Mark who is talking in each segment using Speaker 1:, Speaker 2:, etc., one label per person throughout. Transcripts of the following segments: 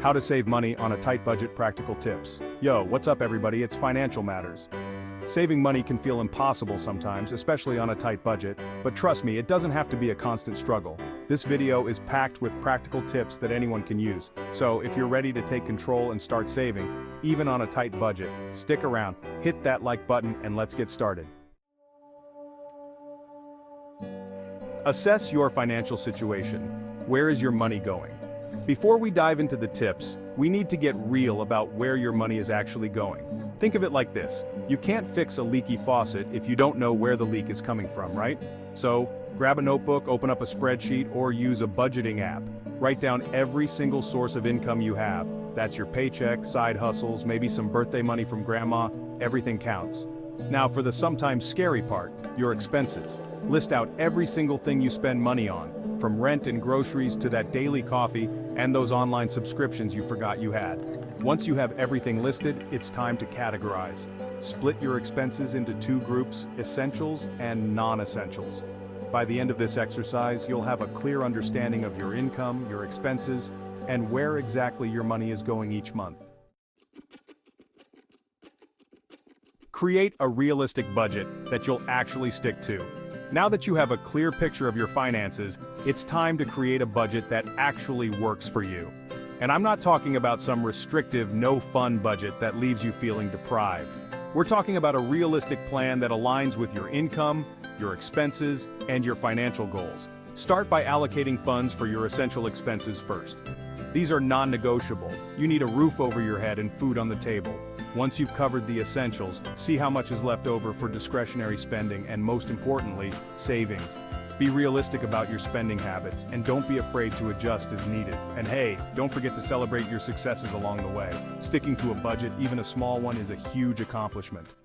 Speaker 1: How to save money on a tight budget, practical tips. Yo, what's up everybody, it's Financial Matters. Saving money can feel impossible sometimes, especially on a tight budget, but trust me, it doesn't have to be a constant struggle. This video is packed with practical tips that anyone can use. So if you're ready to take control and start saving, even on a tight budget, stick around, hit that like button, and let's get started. Assess your financial situation. Where is your money going? Before we dive into the tips, we need to get real about where your money is actually going. Think of it like this: you can't fix a leaky faucet if you don't know where the leak is coming from, right? So, grab a notebook, open up a spreadsheet, or use a budgeting app. Write down every single source of income you have. That's your paycheck, side hustles, maybe some birthday money from grandma. Everything counts. Now for the sometimes scary part, your expenses. List out every single thing you spend money on, from rent and groceries to that daily coffee and those online subscriptions you forgot you had. Once you have everything listed, it's time to categorize. Split your expenses into two groups: essentials and non-essentials. By the end of this exercise, you'll have a clear understanding of your income, your expenses, and where exactly your money is going each month. Create a realistic budget that you'll actually stick to. Now that you have a clear picture of your finances, it's time to create a budget that actually works for you. And I'm not talking about some restrictive, no-fun budget that leaves you feeling deprived. We're talking about a realistic plan that aligns with your income, your expenses, and your financial goals. Start by allocating funds for your essential expenses first. These are non-negotiable. You need a roof over your head and food on the table. Once you've covered the essentials, see how much is left over for discretionary spending and, most importantly, savings. Be realistic about your spending habits and don't be afraid to adjust as needed. And hey, don't forget to celebrate your successes along the way. Sticking to a budget, even a small one, is a huge accomplishment.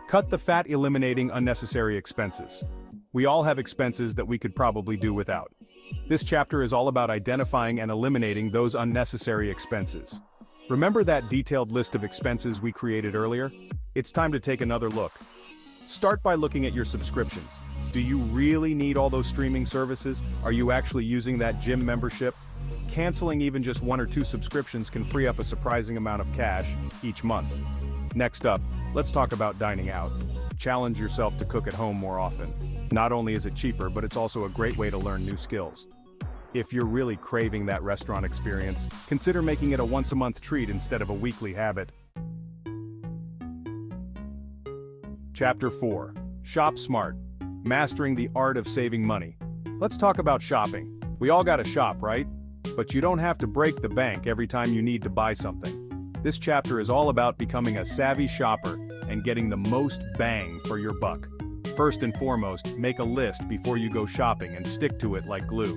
Speaker 1: Cut the fat, eliminating unnecessary expenses. We all have expenses that we could probably do without. This chapter is all about identifying and eliminating those unnecessary expenses. Remember that detailed list of expenses we created earlier? It's time to take another look. Start by looking at your subscriptions. Do you really need all those streaming services? Are you actually using that gym membership? Canceling even just 1 or 2 subscriptions can free up a surprising amount of cash each month. Next up, let's talk about dining out. Challenge yourself to cook at home more often. Not only is it cheaper, but it's also a great way to learn new skills. If you're really craving that restaurant experience, consider making it a once-a-month treat instead of a weekly habit. Chapter 4. Shop Smart. Mastering the art of saving money. Let's talk about shopping. We all gotta shop, right? But you don't have to break the bank every time you need to buy something. This chapter is all about becoming a savvy shopper and getting the most bang for your buck. First and foremost, make a list before you go shopping and stick to it like glue.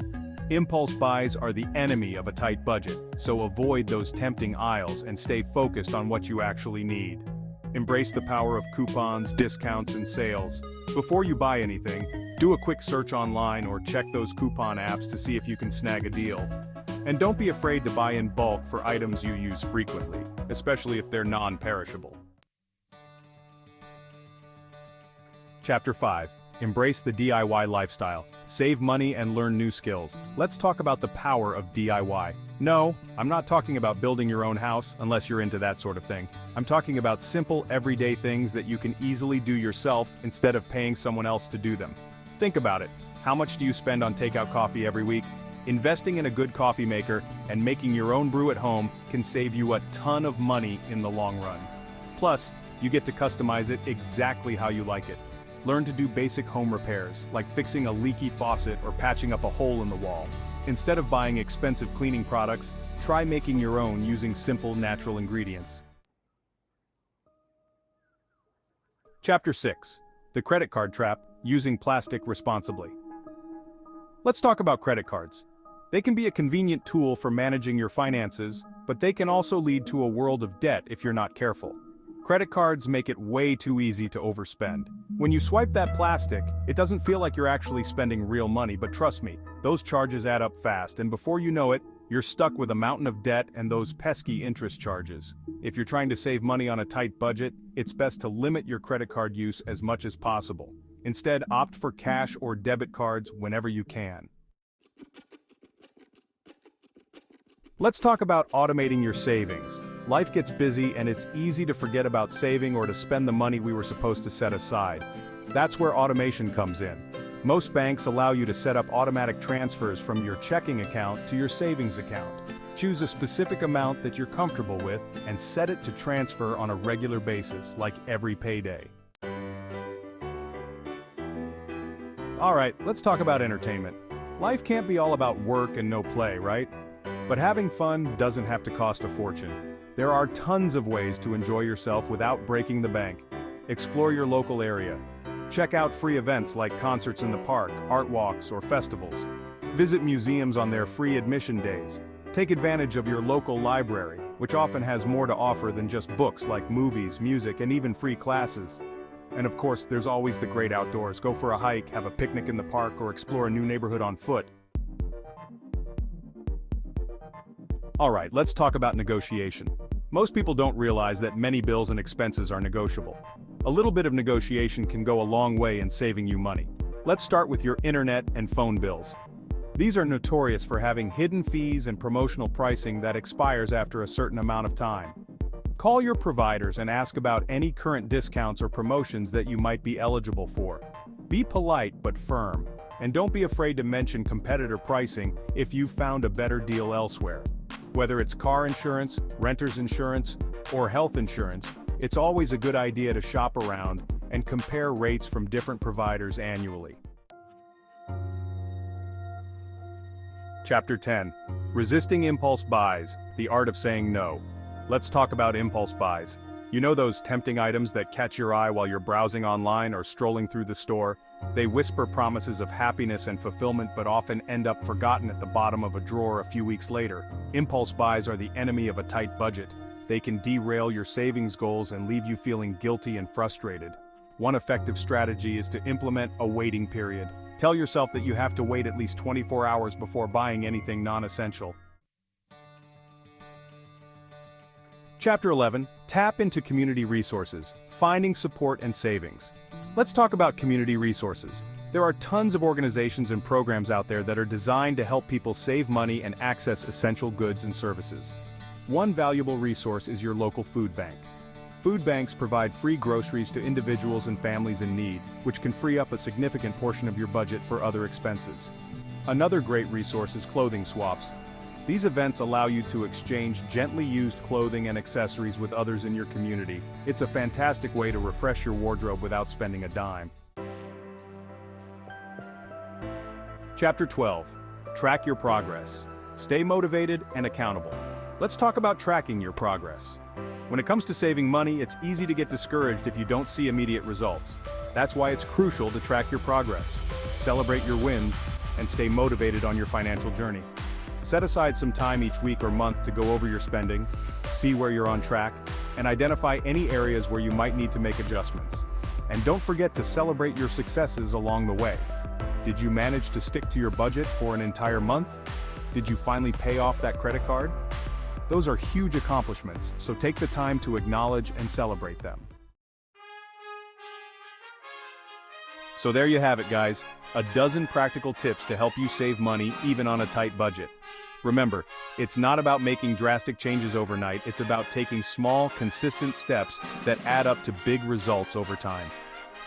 Speaker 1: Impulse buys are the enemy of a tight budget, so avoid those tempting aisles and stay focused on what you actually need. Embrace the power of coupons, discounts, and sales. Before you buy anything, do a quick search online or check those coupon apps to see if you can snag a deal. And don't be afraid to buy in bulk for items you use frequently, especially if they're non-perishable. Chapter 5. Embrace the DIY lifestyle. Save money and learn new skills. Let's talk about the power of DIY. No, I'm not talking about building your own house, unless you're into that sort of thing. I'm talking about simple, everyday things that you can easily do yourself instead of paying someone else to do them. Think about it. How much do you spend on takeout coffee every week? Investing in a good coffee maker and making your own brew at home can save you a ton of money in the long run. Plus, you get to customize it exactly how you like it. Learn to do basic home repairs, like fixing a leaky faucet or patching up a hole in the wall. Instead of buying expensive cleaning products, try making your own using simple, natural ingredients. Chapter 6. The Credit Card Trap, Using Plastic Responsibly. Let's talk about credit cards. They can be a convenient tool for managing your finances, but they can also lead to a world of debt if you're not careful. Credit cards make it way too easy to overspend. When you swipe that plastic, it doesn't feel like you're actually spending real money, but trust me, those charges add up fast, and before you know it, you're stuck with a mountain of debt and those pesky interest charges. If you're trying to save money on a tight budget, it's best to limit your credit card use as much as possible. Instead, opt for cash or debit cards whenever you can. Let's talk about automating your savings. Life gets busy and it's easy to forget about saving or to spend the money we were supposed to set aside. That's where automation comes in. Most banks allow you to set up automatic transfers from your checking account to your savings account. Choose a specific amount that you're comfortable with and set it to transfer on a regular basis, like every payday. Alright, let's talk about entertainment. Life can't be all about work and no play, right? But having fun doesn't have to cost a fortune. There are tons of ways to enjoy yourself without breaking the bank. Explore your local area. Check out free events like concerts in the park, art walks, or festivals. Visit museums on their free admission days. Take advantage of your local library, which often has more to offer than just books like movies, music, and even free classes. And of course, there's always the great outdoors. Go for a hike, have a picnic in the park, or explore a new neighborhood on foot. Alright, let's talk about negotiation. Most people don't realize that many bills and expenses are negotiable. A little bit of negotiation can go a long way in saving you money. Let's start with your internet and phone bills. These are notorious for having hidden fees and promotional pricing that expires after a certain amount of time. Call your providers and ask about any current discounts or promotions that you might be eligible for. Be polite but firm, and don't be afraid to mention competitor pricing if you've found a better deal elsewhere. Whether it's car insurance, renter's insurance, or health insurance, it's always a good idea to shop around and compare rates from different providers annually. Chapter 10. Resisting Impulse Buys, the Art of Saying No. Let's talk about impulse buys. You know those tempting items that catch your eye while you're browsing online or strolling through the store? They whisper promises of happiness and fulfillment but often end up forgotten at the bottom of a drawer a few weeks later. Impulse buys are the enemy of a tight budget. They can derail your savings goals and leave you feeling guilty and frustrated. One effective strategy is to implement a waiting period. Tell yourself that you have to wait at least 24 hours before buying anything non-essential. Chapter 11. Tap into community resources, finding support and savings. Let's talk about community resources. There are tons of organizations and programs out there that are designed to help people save money and access essential goods and services. One valuable resource is your local food bank. Food banks provide free groceries to individuals and families in need, which can free up a significant portion of your budget for other expenses. Another great resource is clothing swaps. These events allow you to exchange gently used clothing and accessories with others in your community. It's a fantastic way to refresh your wardrobe without spending a dime. Chapter 12. Track your progress. Stay motivated and accountable. Let's talk about tracking your progress. When it comes to saving money, it's easy to get discouraged if you don't see immediate results. That's why it's crucial to track your progress, celebrate your wins, and stay motivated on your financial journey. Set aside some time each week or month to go over your spending, see where you're on track, and identify any areas where you might need to make adjustments. And don't forget to celebrate your successes along the way. Did you manage to stick to your budget for an entire month? Did you finally pay off that credit card? Those are huge accomplishments, so take the time to acknowledge and celebrate them. So there you have it, guys. A dozen practical tips to help you save money even on a tight budget. Remember, it's not about making drastic changes overnight, it's about taking small, consistent steps that add up to big results over time.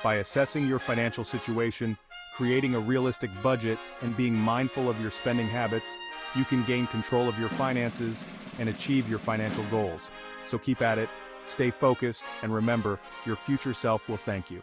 Speaker 1: By assessing your financial situation, creating a realistic budget, and being mindful of your spending habits, you can gain control of your finances and achieve your financial goals. So keep at it, stay focused, and remember, your future self will thank you.